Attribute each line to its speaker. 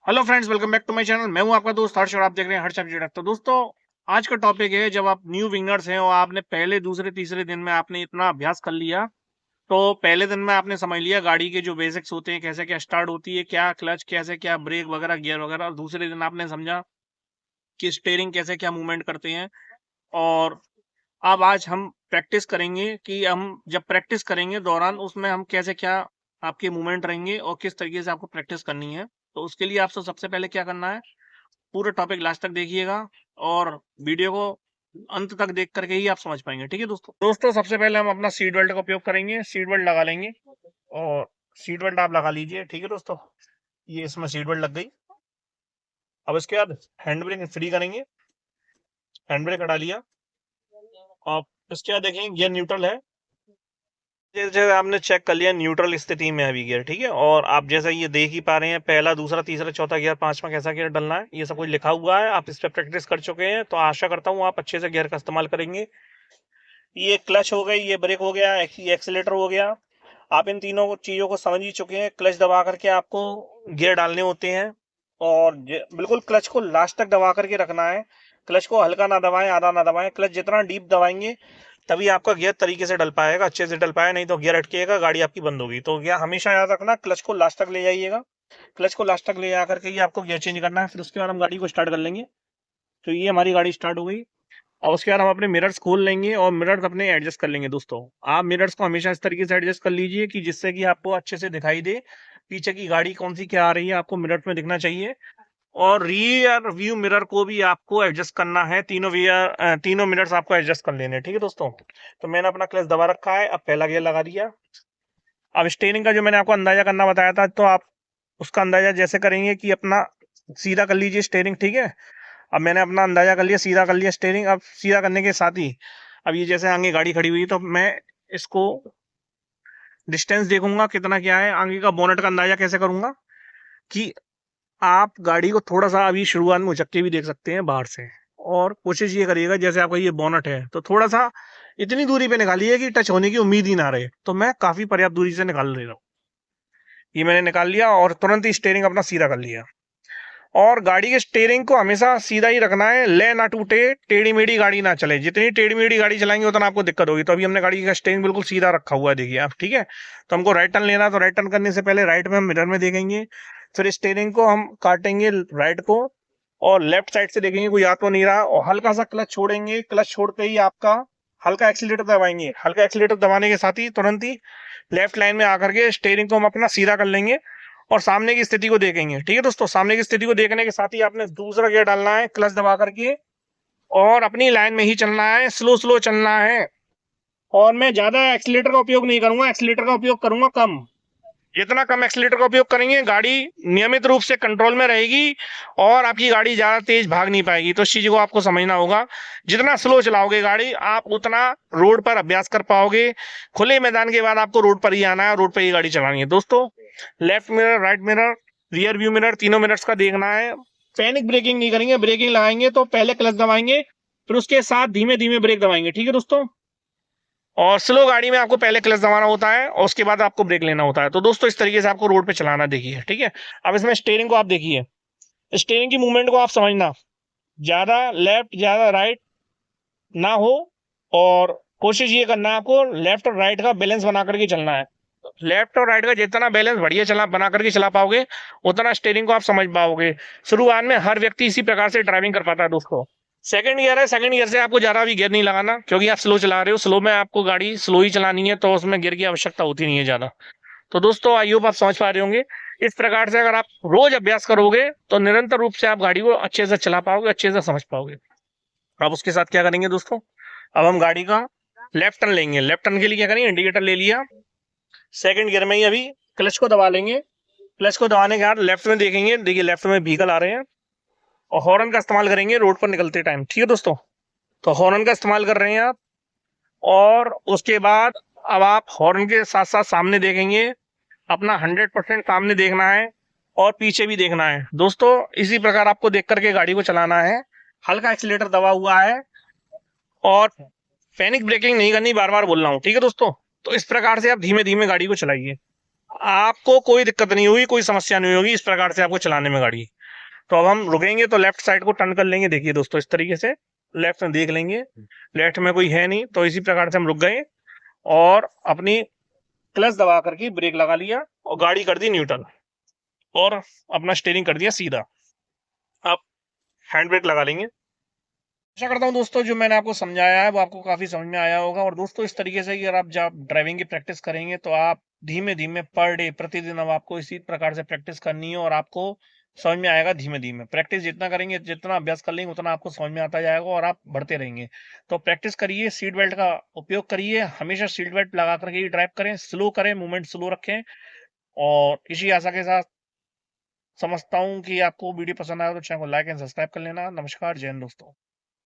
Speaker 1: Hello friends, welcome back to my channel. मैं हूं आपका दोस्त हर्ष और आप देख रहे हैं हर्ष अपडेट। तो दोस्तों, आज का टॉपिक है, जब आप न्यू विंगर्स हैं और आपने पहले दूसरे तीसरे दिन में आपने इतना अभ्यास कर लिया, तो पहले दिन में आपने समझ लिया गाड़ी के जो बेसिक्स होते हैं, कैसे क्या स्टार्ट होती है, क्या क्लच, कैसे क्या ब्रेक वगैरह, गियर वगैरह। और दूसरे दिन आपने समझा कि स्टेयरिंग कैसे क्या मूवमेंट करते हैं। और अब आज हम प्रैक्टिस करेंगे कि हम जब प्रैक्टिस करेंगे दौरान उसमें हम कैसे क्या आपके मूवमेंट रहेंगे और किस तरीके से आपको प्रैक्टिस करनी है। तो उसके लिए आपको सबसे पहले क्या करना है, पूरा टॉपिक लास्ट तक देखिएगा और वीडियो को अंत तक देख करके ही आप समझ पाएंगे। ठीक है दोस्तों, सबसे पहले हम अपना सीट बेल्ट का उपयोग करेंगे। सीट बेल्ट लगा लेंगे और सीट बेल्ट आप लगा लीजिए। ठीक है दोस्तों, ये इसमें सीट बेल्ट लग गई। अब इसके बाद हैंड ब्रेक फ्री करेंगे, हैंड ब्रेक हटा लिया। और इसके बाद देखेंगे गियर न्यूट्रल है, जैसे आपने चेक कर लिया न्यूट्रल स्थिति में अभी गियर। ठीक है, और आप जैसा ये देख ही पा रहे हैं, पहला दूसरा तीसरा चौथा गियर पांचवा कैसा गियर डलना है ये सब कुछ लिखा हुआ है। आप इस पर प्रैक्टिस कर चुके हैं, तो आशा करता हूँ आप अच्छे से गियर का इस्तेमाल करेंगे। ये क्लच हो गई, ये ब्रेक हो गया, ये एक्सीलेटर हो गया। आप इन तीनों चीजों को समझ ही चुके हैं। क्लच दबा करके आपको गियर डालने होते हैं और बिल्कुल क्लच को लास्ट तक दबा करके रखना है। क्लच को हल्का ना दबाएं, आधा ना दबाएं। क्लच जितना डीप दबाएंगे तभी आपका गियर तरीके से डल पाएगा, अच्छे से डल पाएगा, नहीं तो गियर अटकेगा, गाड़ी आपकी बंद होगी। तो गियर हमेशा याद रखना, क्लच को लास्ट तक ले जाइएगा। क्लच को लास्ट तक ले जा करके ही आपको गियर चेंज करना है। फिर उसके बाद हम गाड़ी को स्टार्ट कर लेंगे। तो ये हमारी गाड़ी स्टार्ट हो गई। और उसके बाद हम अपने मिरर्स खोल लेंगे और मिरर्स अपने एडजस्ट कर लेंगे। दोस्तों, आप मिरर्स को हमेशा इस तरीके से एडजस्ट कर लीजिए कि जिससे कि आपको अच्छे से दिखाई दे पीछे की गाड़ी कौन सी क्या आ रही है, आपको मिरर में दिखना चाहिए। और रियर व्यू मिरर को भी आपको एडजस्ट करना है। तीनों मिरर्स आपको एडजस्ट कर लेने हैं। ठीक है दोस्तों, तो मैंने अपना क्लच दबा रखा है, अब पहला गियर लगा दिया। अब स्टीयरिंग का जो मैंने आपको अंदाजा करना बताया था, तो आप उसका अंदाजा जैसे करेंगे कि अपना सीधा कर लीजिए स्टीयरिंग। ठीक है, अब मैंने अपना अंदाजा कर लिया, सीधा कर लिया स्टीयरिंग। अब सीधा करने के साथ ही अब ये जैसे आगे गाड़ी खड़ी हुई, तो मैं इसको डिस्टेंस देखूंगा कितना क्या है। आगे का बोनट का अंदाजा कैसे करूंगा कि आप गाड़ी को थोड़ा सा अभी शुरुआत में उचक के भी देख सकते हैं बाहर से। और कोशिश ये करिएगा, जैसे आपका ये बोनट है तो थोड़ा सा इतनी दूरी पे निकालिए कि टच होने की उम्मीद ही ना रहे। तो मैं काफी पर्याप्त दूरी से निकाल ले रहा हूँ। ये मैंने निकाल लिया और तुरंत ही स्टीयरिंग अपना सीधा कर लिया। और गाड़ी के स्टीयरिंग को हमेशा सीधा ही रखना है, ले ना टूटे, टेढ़ी मेढ़ी गाड़ी ना चले। जितनी टेढ़ी मेढ़ी गाड़ी चलाएंगे उतना आपको दिक्कत होगी। तो अभी हमने गाड़ी का स्टीयरिंग बिल्कुल सीधा रखा हुआ है, देखिए आप। ठीक है, तो हमको राइट टर्न लेना, तो राइट टर्न करने से पहले राइट में हम मिरर में देखेंगे, फिर स्टीयरिंग को हम काटेंगे राइट को और लेफ्ट साइड से देखेंगे कोई आ तो नहीं रहा, और हल्का सा क्लच छोड़ेंगे। क्लच छोड़ते ही आपका हल्का एक्सीलेटर दबाएंगे। हल्का एक्सीलेटर दबाने के साथ ही तुरंत ही लेफ्ट लाइन में आकर के स्टीयरिंग को हम अपना सीधा कर लेंगे और सामने की स्थिति को देखेंगे। ठीक है दोस्तों, सामने की स्थिति को देखने के साथ ही आपने दूसरा गियर डालना है, क्लच दबा करके, और अपनी लाइन में ही चलना है, स्लो स्लो चलना है। और मैं ज्यादा एक्सीलेटर का उपयोग नहीं करूंगा, एक्सीलेटर का उपयोग करूंगा कम। जितना कम एक्सीलेटर का उपयोग करेंगे गाड़ी नियमित रूप से कंट्रोल में रहेगी और आपकी गाड़ी ज्यादा तेज भाग नहीं पाएगी। तो इस चीज को आपको समझना होगा। जितना स्लो चलाओगे गाड़ी, आप उतना रोड पर अभ्यास कर पाओगे। खुले मैदान के बाद आपको रोड पर ही आना है, रोड पर ही गाड़ी चलानी है। दोस्तों, left mirror, right mirror, rear view mirror, तीनों मिरर्स का देखना है। पैनिक ब्रेकिंग नहीं करेंगे। ब्रेकिंग लगाएंगे तो पहले क्लच दबाएंगे, फिर उसके साथ धीमे धीमे ब्रेक दबाएंगे। ठीक है दोस्तों, और स्लो गाड़ी में आपको पहले क्लच दबाना होता है और उसके बाद आपको ब्रेक लेना होता है। तो दोस्तों, इस तरीके से आपको रोड पे चलाना, देखिए। ठीक है, अब इसमें स्टीयरिंग को आप देखिए, स्टीयरिंग की मूवमेंट को आप समझना, ज्यादा लेफ्ट ज्यादा राइट ना हो। और कोशिश ये करना है आपको लेफ्ट और राइट का बैलेंस बना करके चलना है। लेफ्ट और राइट का जितना बैलेंस बढ़िया चला बना करके चला पाओगे, उतना स्टीयरिंग को आप समझ पाओगे। शुरुआत में हर व्यक्ति इसी प्रकार से ड्राइविंग कर पाता है। दोस्तों, सेकंड गियर है, सेकंड गियर से आपको ज्यादा भी गियर नहीं लगाना, क्योंकि आप स्लो चला रहे हो। स्लो में आपको गाड़ी स्लो ही चलानी है, तो उसमें गियर की आवश्यकता होती नहीं है ज्यादा। तो दोस्तों, आई होप आप समझ पा रहे होंगे। इस प्रकार से अगर आप रोज अभ्यास करोगे तो निरंतर रूप से आप गाड़ी को अच्छे से चला पाओगे, अच्छे से समझ पाओगे। अब उसके साथ क्या करेंगे दोस्तों, अब हम गाड़ी का लेफ्ट टर्न लेंगे। लेफ्ट टर्न के लिए क्या करेंगे, इंडिकेटर ले लिया, सेकंड गियर में ही अभी क्लच को दबा लेंगे। क्लच को दबाने के बाद लेफ्ट में देखेंगे, देखिए लेफ्ट में व्हीकल आ रहे हैं, और हॉर्न का इस्तेमाल करेंगे रोड पर निकलते टाइम। ठीक है दोस्तों, तो हॉर्न का इस्तेमाल कर रहे हैं आप। और उसके बाद अब आप हॉर्न के साथ साथ सामने देखेंगे, अपना 100% सामने देखना है और पीछे भी देखना है। दोस्तों, इसी प्रकार आपको देख करके गाड़ी को चलाना है। हल्का एक्सीलेटर दबा हुआ है और पैनिक ब्रेकिंग नहीं करनी, बार बार बोल रहा हूँ। ठीक है दोस्तों, तो इस प्रकार से आप धीमे धीमे गाड़ी को चलाइए, आपको कोई दिक्कत नहीं होगी, कोई समस्या नहीं होगी इस प्रकार से आपको चलाने में गाड़ी। तो अब हम रुकेंगे तो लेफ्ट साइड को टर्न कर लेंगे। देखिए दोस्तों, इस तरीके से लेफ्ट में देख लेंगे, लेफ्ट में कोई है नहीं, तो इसी प्रकार से हम रुक गए और अपनी क्लच दबा करके ब्रेक लगा लिया और गाड़ी कर दी न्यूट्रल और अपना स्टीयरिंग कर दिया सीधा। अब हैंड ब्रेक लगा लेंगे। आशा करता हूँ दोस्तों जो मैंने आपको समझाया है वो आपको काफी समझ में आया होगा। और दोस्तों इस तरीके से अगर आप जब ड्राइविंग की प्रैक्टिस करेंगे तो आप धीमे धीमे पर डे प्रतिदिन अब आपको इसी प्रकार से प्रैक्टिस करनी है और आपको समझ में आएगा। धीमे धीमे प्रैक्टिस जितना करेंगे, जितना अभ्यास कर लेंगे, उतना आपको समझ में आता जाएगा और आप बढ़ते रहेंगे। तो प्रैक्टिस करिए, सीट बेल्ट का उपयोग करिए, हमेशा सीट बेल्ट लगा करके ही ड्राइव करें, स्लो करें, मूवमेंट स्लो रखें। और इसी आशा के साथ समझता हूँ कि आपको वीडियो पसंद आया तो चैनल को लाइक एंड सब्सक्राइब कर लेना। नमस्कार, जय हिंद दोस्तों।